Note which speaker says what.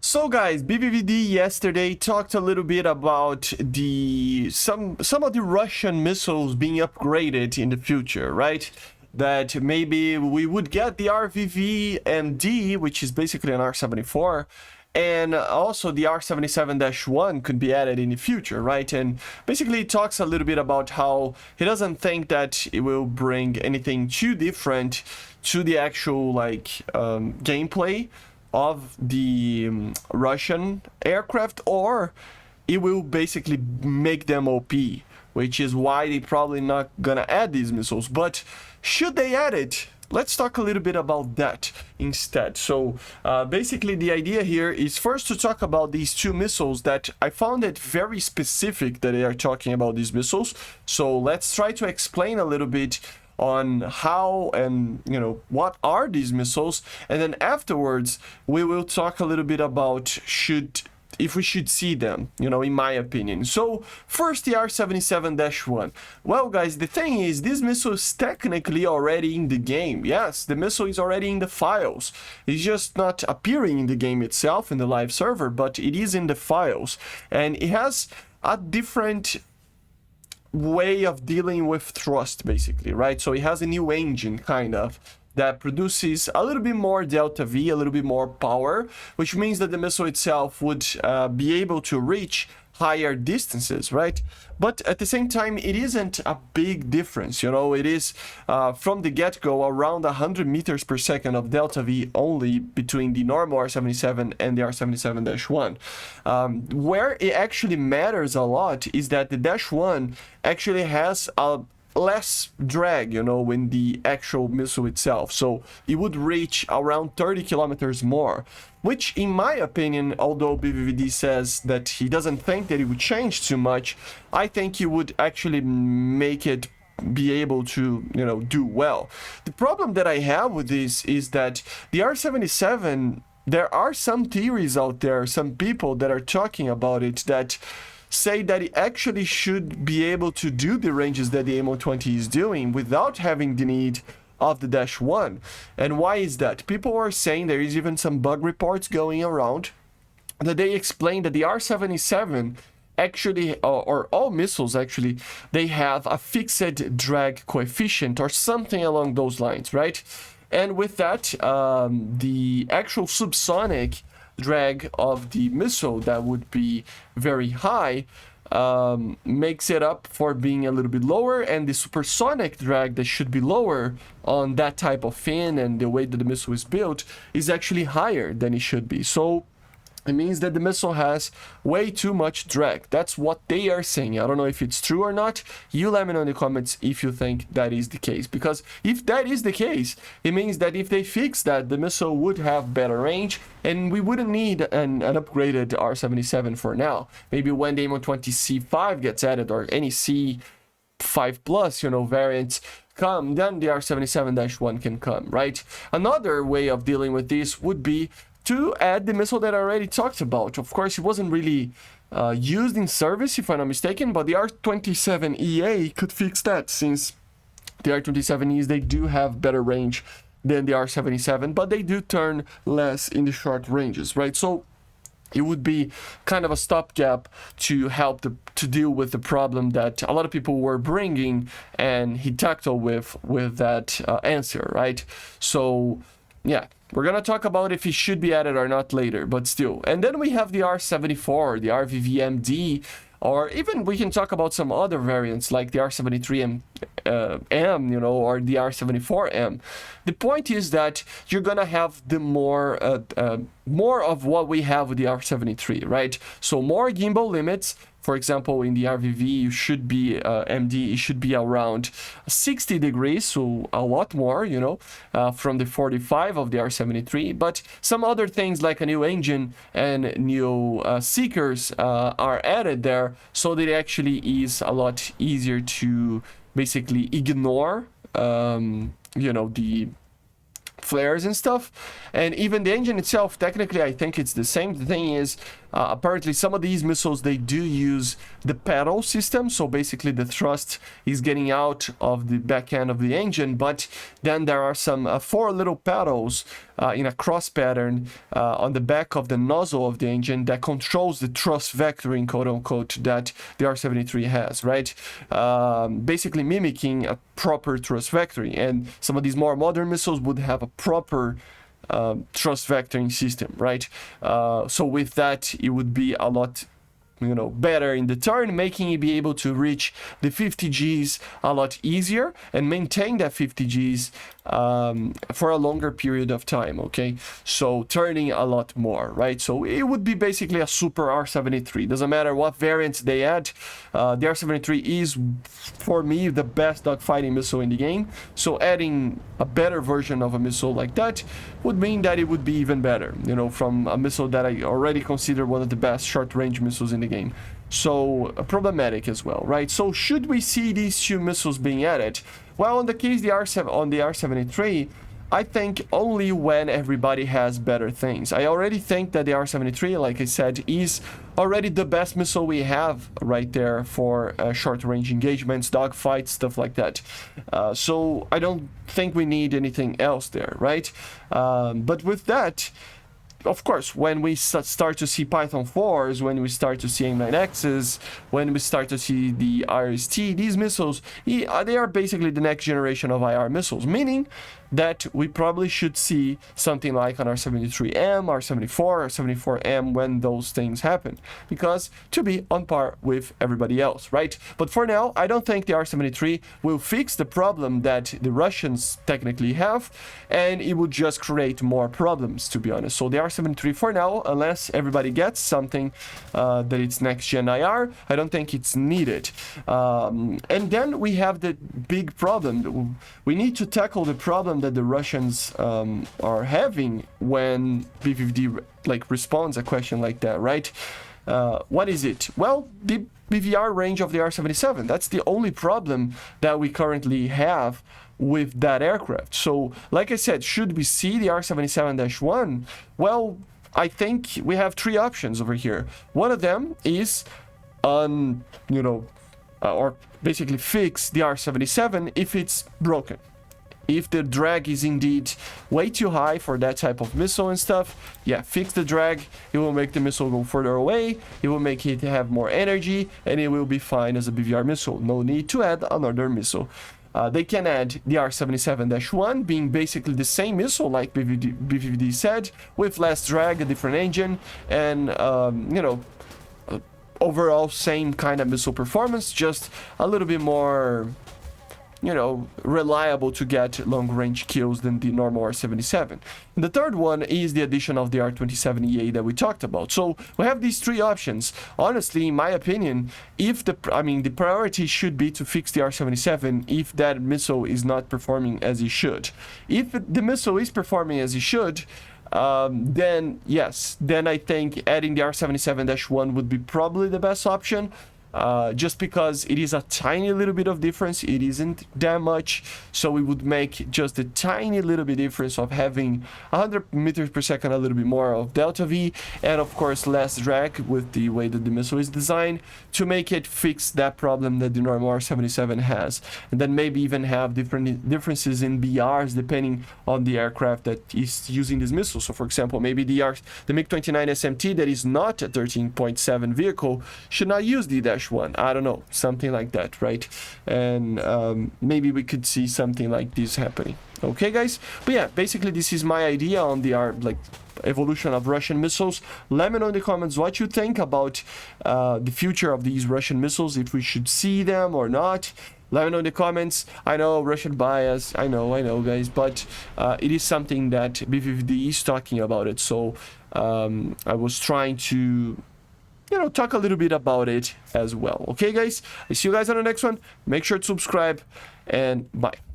Speaker 1: So guys, BVVD yesterday talked a little bit about some of the Russian missiles being upgraded in the future, right? That maybe we would get the RVV-MD, which is basically an R-74, and also the R-77-1 could be added in the future, right? And basically it talks a little bit about how he doesn't think that it will bring anything too different to the actual gameplay of the Russian aircraft, or it will basically make them OP, which is why they're probably not gonna add these missiles. But should they add it? Let's talk a little bit about that instead. So basically the idea here is first to talk about these two missiles that I found it very specific that they are talking about these missiles. So let's try to explain a little bit on how and what are these missiles, and then afterwards we will talk a little bit about if we should see them, in my opinion. So first, the R-77-1. Well guys, the thing is, this missile is technically already in the game. Yes, the missile is already in the files. It's just not appearing in the game itself in the live server, but it is in the files, and it has a different way of dealing with thrust, basically, right? So it has a new engine kind of that produces a little bit more delta V, a little bit more power, which means that the missile itself would be able to reach higher distances, right? But at the same time, it isn't a big difference, it is from the get-go around 100 meters per second of delta V only between the normal R-77 and the R-77-1. Where it actually matters a lot is that the Dash 1 actually has a less drag, in the actual missile itself. So it would reach around 30 kilometers more, which in my opinion, although BVVD says that he doesn't think that it would change too much, I think it would actually make it be able to, do well. The problem that I have with this is that the R-77, there are some theories out there, some people that are talking about it that say that it actually should be able to do the ranges that the M120 is doing without having the need of the Dash 1. And why is that? People are saying there is even some bug reports going around that they explain that the R-77 actually, or all missiles actually, they have a fixed drag coefficient or something along those lines, right? And with that, the actual subsonic drag of the missile that would be very high makes it up for being a little bit lower, and the supersonic drag that should be lower on that type of fin and the way that the missile is built is actually higher than it should be. So it means that the missile has way too much drag. That's what they are saying. I don't know if it's true or not. You let me know in the comments if you think that is the case. Because if that is the case, it means that if they fix that, the missile would have better range, and we wouldn't need an upgraded R-77 for now. Maybe when the M120C5 gets added, or any C5 plus, variants come, then the R-77-1 can come, right? Another way of dealing with this would be to add the missile that I already talked about. Of course, it wasn't really used in service, if I'm not mistaken, but the R-27EA could fix that, since the R-27Es, they do have better range than the R-77, but they do turn less in the short ranges, right? So it would be kind of a stopgap to help to deal with the problem that a lot of people were bringing, and he tackled with that answer, right? So yeah, we're gonna talk about if it should be added or not later, but still. And then we have the R-74, the RVV-MD, or even we can talk about some other variants like the R-73M, or the R-74M. The point is that you're gonna have the more of what we have with the R-73, right? So more gimbal limits. For example, in the RVV, you should be MD, it should be around 60 degrees, so a lot more, from the 45 of the R-73. But some other things like a new engine and new seekers are added there, so that it actually is a lot easier to basically ignore, the flares and stuff. And even the engine itself, technically I think it's the same. The thing is, apparently some of these missiles, they do use the pedal system, so basically the thrust is getting out of the back end of the engine, but then there are some 4 little pedals in a cross pattern on the back of the nozzle of the engine that controls the thrust vectoring, quote unquote, that the R-73 has, right? Basically mimicking a proper thrust vectoring, and some of these more modern missiles would have a proper thrust vectoring system, right? So with that, it would be a lot, you know, better in the turn, making it be able to reach the 50 Gs a lot easier and maintain that 50 Gs for a longer period of time, okay? So turning a lot more, right? So it would be basically a super R-73. Doesn't matter what variants they add, the R-73 is, for me, the best dogfighting missile in the game. So adding a better version of a missile like that would mean that it would be even better, you know, from a missile that I already consider one of the best short-range missiles in the game. So problematic as well, right? So should we see these two missiles being added? Well, in the case on the R-73, I think only when everybody has better things. I already think that the R-73, like I said, is already the best missile we have right there for short-range engagements, dogfights, stuff like that. So I don't think we need anything else there, right? But with that, of course, when we start to see Python 4s, when we start to see M9Xs, when we start to see the IRST, these missiles, they are basically the next generation of IR missiles, meaning that we probably should see something like an R-73M, R-74, R-74M when those things happen, because to be on par with everybody else, right? But for now, I don't think the R-73 will fix the problem that the Russians technically have, and it would just create more problems, to be honest. So the R-73 for now, unless everybody gets something that it's next-gen IR, I don't think it's needed. And then we have the big problem. We need to tackle the problem that the Russians are having when BVD like responds a question like that, right? What is it? Well, the BVR range of the R-77. That's the only problem that we currently have with that aircraft. So, like I said, should we see the R-77-1? Well, I think we have three options over here. One of them is or basically fix the R-77 if it's broken. If the drag is indeed way too high for that type of missile and stuff, yeah, fix the drag. It will make the missile go further away. It will make it have more energy, and it will be fine as a BVR missile. No need to add another missile. They can add the R-77-1, being basically the same missile like BVD said, with less drag, a different engine, and, overall same kind of missile performance, just a little bit more, reliable to get long-range kills than the normal R-77. And the third one is the addition of the R-27-EA that we talked about. So we have these three options. Honestly, in my opinion, the priority should be to fix the R-77 if that missile is not performing as it should. If the missile is performing as it should, then yes, then I think adding the R-77-1 would be probably the best option. Just because it is a tiny little bit of difference, it isn't that much, so it would make just a tiny little bit difference of having 100 meters per second, a little bit more of delta V, and of course less drag with the way that the missile is designed to make it fix that problem that the normal R-77 has, and then maybe even have differences in BRs depending on the aircraft that is using this missile. So for example, maybe the MiG-29 SMT that is not a 13.7 vehicle should not use the -1. I don't know, something like that, right? And maybe we could see something like this happening. Okay, guys? But yeah, basically this is my idea on the evolution of Russian missiles. Let me know in the comments what you think about the future of these Russian missiles, if we should see them or not. Let me know in the comments. I know Russian bias, I know guys, but it is something that BVD is talking about it, so I was trying to talk a little bit about it as well. Okay, guys? I see you guys on the next one. Make sure to subscribe, and bye.